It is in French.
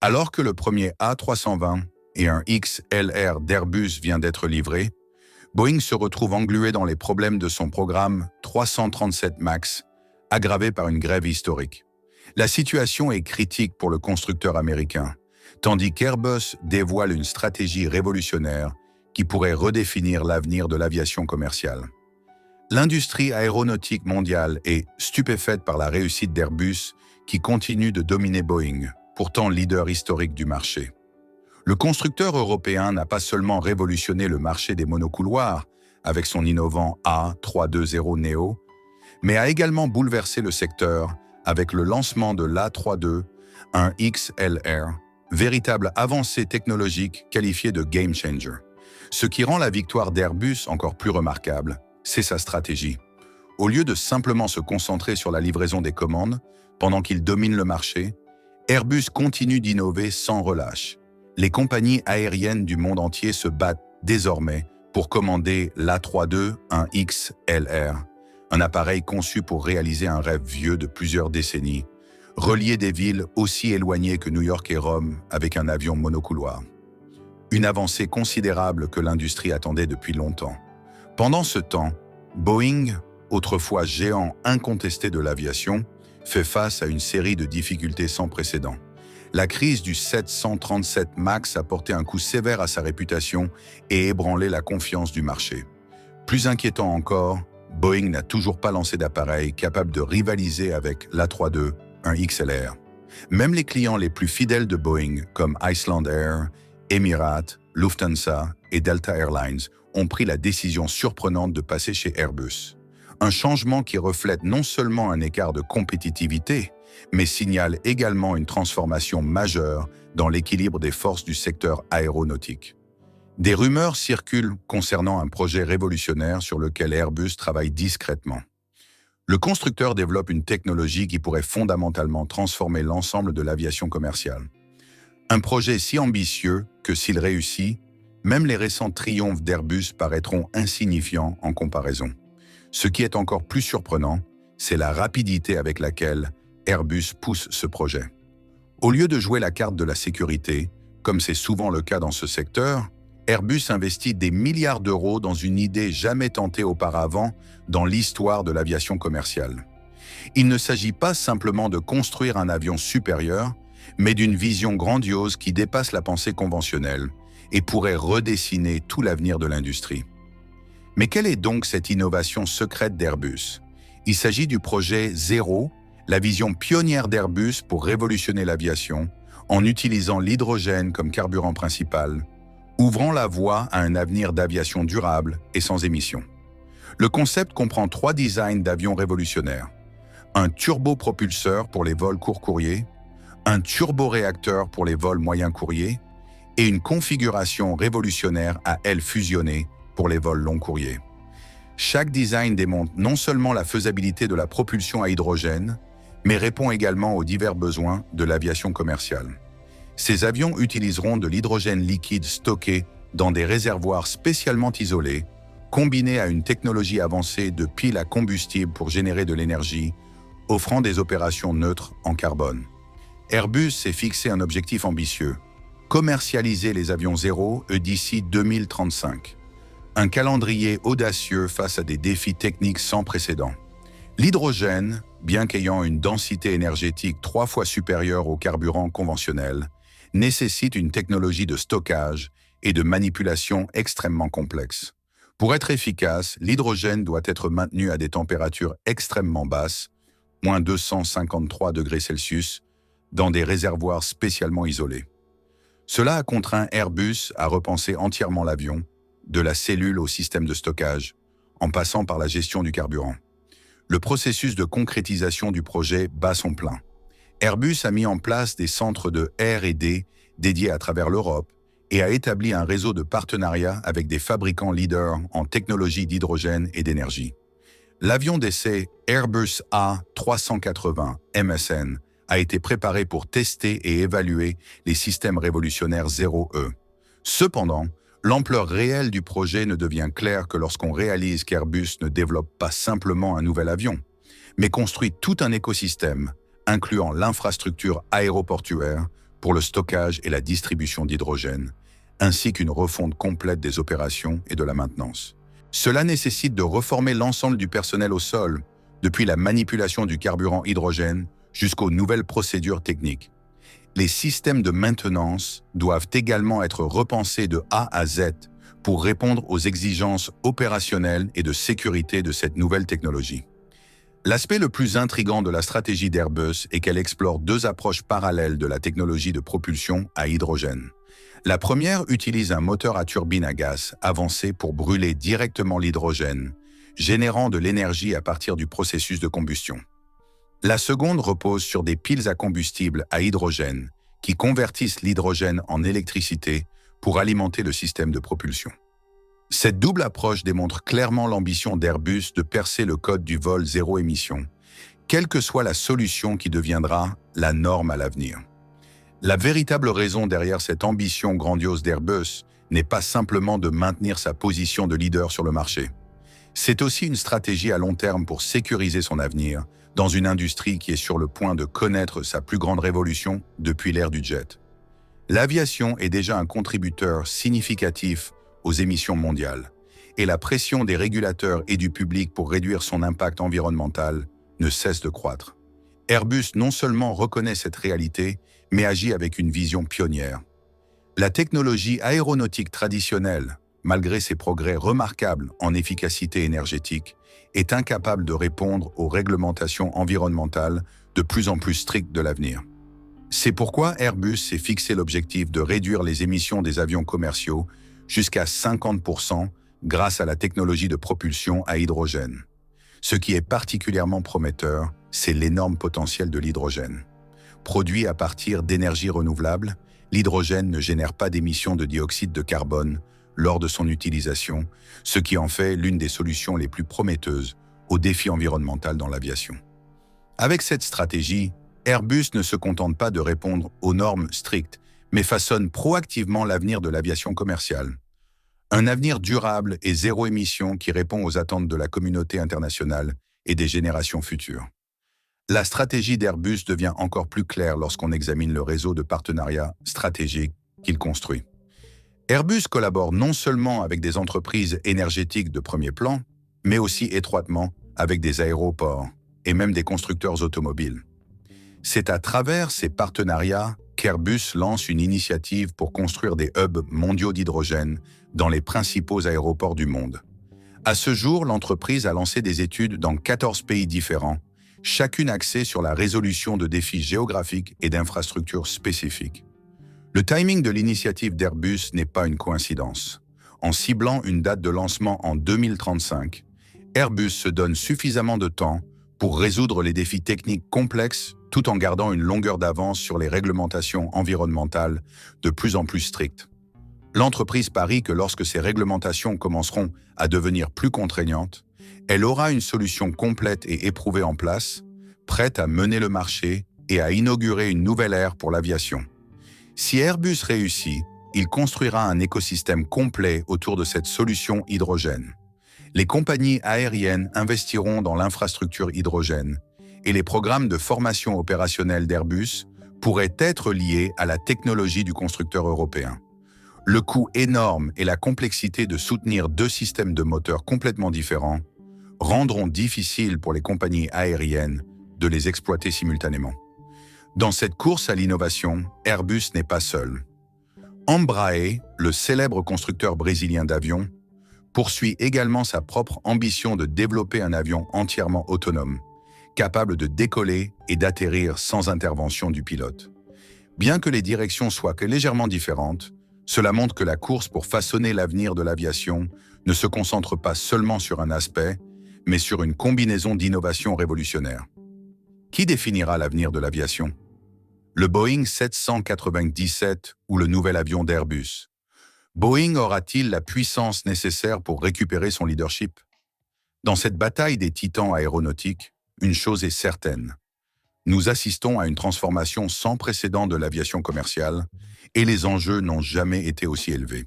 Alors que le premier A320 et un XLR d'Airbus vient d'être livré, Boeing se retrouve englué dans les problèmes de son programme 337 MAX, aggravé par une grève historique. La situation est critique pour le constructeur américain, tandis qu'Airbus dévoile une stratégie révolutionnaire qui pourrait redéfinir l'avenir de l'aviation commerciale. L'industrie aéronautique mondiale est stupéfaite par la réussite d'Airbus qui continue de dominer Boeing, pourtant leader historique du marché. Le constructeur européen n'a pas seulement révolutionné le marché des monocouloirs avec son innovant A320 Neo, mais a également bouleversé le secteur avec le lancement de l'A32, un XLR, véritable avancée technologique qualifiée de game changer. Ce qui rend la victoire d'Airbus encore plus remarquable, c'est sa stratégie. Au lieu de simplement se concentrer sur la livraison des commandes, pendant qu'il domine le marché, Airbus continue d'innover sans relâche. Les compagnies aériennes du monde entier se battent désormais pour commander l'A32, un XLR, un appareil conçu pour réaliser un rêve vieux de plusieurs décennies, relier des villes aussi éloignées que New York et Rome avec un avion monocouloir. Une avancée considérable que l'industrie attendait depuis longtemps. Pendant ce temps, Boeing, autrefois géant incontesté de l'aviation, fait face à une série de difficultés sans précédent. La crise du 737 MAX a porté un coup sévère à sa réputation et ébranlé la confiance du marché. Plus inquiétant encore, Boeing n'a toujours pas lancé d'appareil capable de rivaliser avec l'A32, un XLR. Même les clients les plus fidèles de Boeing, comme Icelandair, Emirates, Lufthansa et Delta Airlines, ont pris la décision surprenante de passer chez Airbus. Un changement qui reflète non seulement un écart de compétitivité, mais signale également une transformation majeure dans l'équilibre des forces du secteur aéronautique. Des rumeurs circulent concernant un projet révolutionnaire sur lequel Airbus travaille discrètement. Le constructeur développe une technologie qui pourrait fondamentalement transformer l'ensemble de l'aviation commerciale. Un projet si ambitieux que s'il réussit, même les récents triomphes d'Airbus paraîtront insignifiants en comparaison. Ce qui est encore plus surprenant, c'est la rapidité avec laquelle Airbus pousse ce projet. Au lieu de jouer la carte de la sécurité, comme c'est souvent le cas dans ce secteur, Airbus investit des milliards d'euros dans une idée jamais tentée auparavant dans l'histoire de l'aviation commerciale. Il ne s'agit pas simplement de construire un avion supérieur, mais d'une vision grandiose qui dépasse la pensée conventionnelle et pourrait redessiner tout l'avenir de l'industrie. Mais quelle est donc cette innovation secrète d'Airbus? Il s'agit du projet Zéro, la vision pionnière d'Airbus pour révolutionner l'aviation en utilisant l'hydrogène comme carburant principal, ouvrant la voie à un avenir d'aviation durable et sans émissions. Le concept comprend 3 designs d'avions révolutionnaires. Un turbopropulseur pour les vols court courriers, un turboréacteur pour les vols moyen courriers et une configuration révolutionnaire à ailes fusionnées pour les vols long courriers. Chaque design démontre non seulement la faisabilité de la propulsion à hydrogène, mais répond également aux divers besoins de l'aviation commerciale. Ces avions utiliseront de l'hydrogène liquide stocké dans des réservoirs spécialement isolés, combinés à une technologie avancée de piles à combustible pour générer de l'énergie, offrant des opérations neutres en carbone. Airbus s'est fixé un objectif ambitieux, commercialiser les avions zéro d'ici 2035. Un calendrier audacieux face à des défis techniques sans précédent. L'hydrogène, bien qu'ayant une densité énergétique 3 fois supérieure au carburant conventionnel, nécessite une technologie de stockage et de manipulation extrêmement complexe. Pour être efficace, l'hydrogène doit être maintenu à des températures extrêmement basses, moins 253 degrés Celsius, dans des réservoirs spécialement isolés. Cela a contraint Airbus à repenser entièrement l'avion, de la cellule au système de stockage, en passant par la gestion du carburant. Le processus de concrétisation du projet bat son plein. Airbus a mis en place des centres de R&D dédiés à travers l'Europe et a établi un réseau de partenariats avec des fabricants leaders en technologie d'hydrogène et d'énergie. L'avion d'essai Airbus A380 MSN a été préparé pour tester et évaluer les systèmes révolutionnaires 0E. Cependant, l'ampleur réelle du projet ne devient claire que lorsqu'on réalise qu'Airbus ne développe pas simplement un nouvel avion, mais construit tout un écosystème, incluant l'infrastructure aéroportuaire, pour le stockage et la distribution d'hydrogène, ainsi qu'une refonte complète des opérations et de la maintenance. Cela nécessite de reformer l'ensemble du personnel au sol, depuis la manipulation du carburant hydrogène jusqu'aux nouvelles procédures techniques. Les systèmes de maintenance doivent également être repensés de A à Z pour répondre aux exigences opérationnelles et de sécurité de cette nouvelle technologie. L'aspect le plus intrigant de la stratégie d'Airbus est qu'elle explore deux approches parallèles de la technologie de propulsion à hydrogène. La première utilise un moteur à turbine à gaz avancé pour brûler directement l'hydrogène, générant de l'énergie à partir du processus de combustion. La seconde repose sur des piles à combustible à hydrogène qui convertissent l'hydrogène en électricité pour alimenter le système de propulsion. Cette double approche démontre clairement l'ambition d'Airbus de percer le code du vol zéro émission, quelle que soit la solution qui deviendra la norme à l'avenir. La véritable raison derrière cette ambition grandiose d'Airbus n'est pas simplement de maintenir sa position de leader sur le marché. C'est aussi une stratégie à long terme pour sécuriser son avenir dans une industrie qui est sur le point de connaître sa plus grande révolution depuis l'ère du jet. L'aviation est déjà un contributeur significatif aux émissions mondiales, et la pression des régulateurs et du public pour réduire son impact environnemental ne cesse de croître. Airbus non seulement reconnaît cette réalité, mais agit avec une vision pionnière. La technologie aéronautique traditionnelle, malgré ses progrès remarquables en efficacité énergétique, est incapable de répondre aux réglementations environnementales de plus en plus strictes de l'avenir. C'est pourquoi Airbus s'est fixé l'objectif de réduire les émissions des avions commerciaux jusqu'à 50% grâce à la technologie de propulsion à hydrogène. Ce qui est particulièrement prometteur, c'est l'énorme potentiel de l'hydrogène. Produit à partir d'énergies renouvelables, l'hydrogène ne génère pas d'émissions de dioxyde de carbone lors de son utilisation, ce qui en fait l'une des solutions les plus prometteuses aux défis environnementaux dans l'aviation. Avec cette stratégie, Airbus ne se contente pas de répondre aux normes strictes, mais façonne proactivement l'avenir de l'aviation commerciale. Un avenir durable et zéro émission qui répond aux attentes de la communauté internationale et des générations futures. La stratégie d'Airbus devient encore plus claire lorsqu'on examine le réseau de partenariats stratégiques qu'il construit. Airbus collabore non seulement avec des entreprises énergétiques de premier plan, mais aussi étroitement avec des aéroports et même des constructeurs automobiles. C'est à travers ces partenariats qu'Airbus lance une initiative pour construire des hubs mondiaux d'hydrogène dans les principaux aéroports du monde. À ce jour, l'entreprise a lancé des études dans 14 pays différents, chacune axée sur la résolution de défis géographiques et d'infrastructures spécifiques. Le timing de l'initiative d'Airbus n'est pas une coïncidence. En ciblant une date de lancement en 2035, Airbus se donne suffisamment de temps pour résoudre les défis techniques complexes tout en gardant une longueur d'avance sur les réglementations environnementales de plus en plus strictes. L'entreprise parie que lorsque ces réglementations commenceront à devenir plus contraignantes, elle aura une solution complète et éprouvée en place, prête à mener le marché et à inaugurer une nouvelle ère pour l'aviation. Si Airbus réussit, il construira un écosystème complet autour de cette solution hydrogène. Les compagnies aériennes investiront dans l'infrastructure hydrogène et les programmes de formation opérationnelle d'Airbus pourraient être liés à la technologie du constructeur européen. Le coût énorme et la complexité de soutenir deux systèmes de moteurs complètement différents rendront difficile pour les compagnies aériennes de les exploiter simultanément. Dans cette course à l'innovation, Airbus n'est pas seul. Embraer, le célèbre constructeur brésilien d'avions, poursuit également sa propre ambition de développer un avion entièrement autonome, capable de décoller et d'atterrir sans intervention du pilote. Bien que les directions soient que légèrement différentes, cela montre que la course pour façonner l'avenir de l'aviation ne se concentre pas seulement sur un aspect, mais sur une combinaison d'innovations révolutionnaires. Qui définira l'avenir de l'aviation? Le Boeing 797 ou le nouvel avion d'Airbus? Boeing aura-t-il la puissance nécessaire pour récupérer son leadership? Dans cette bataille des titans aéronautiques, une chose est certaine. Nous assistons à une transformation sans précédent de l'aviation commerciale et les enjeux n'ont jamais été aussi élevés.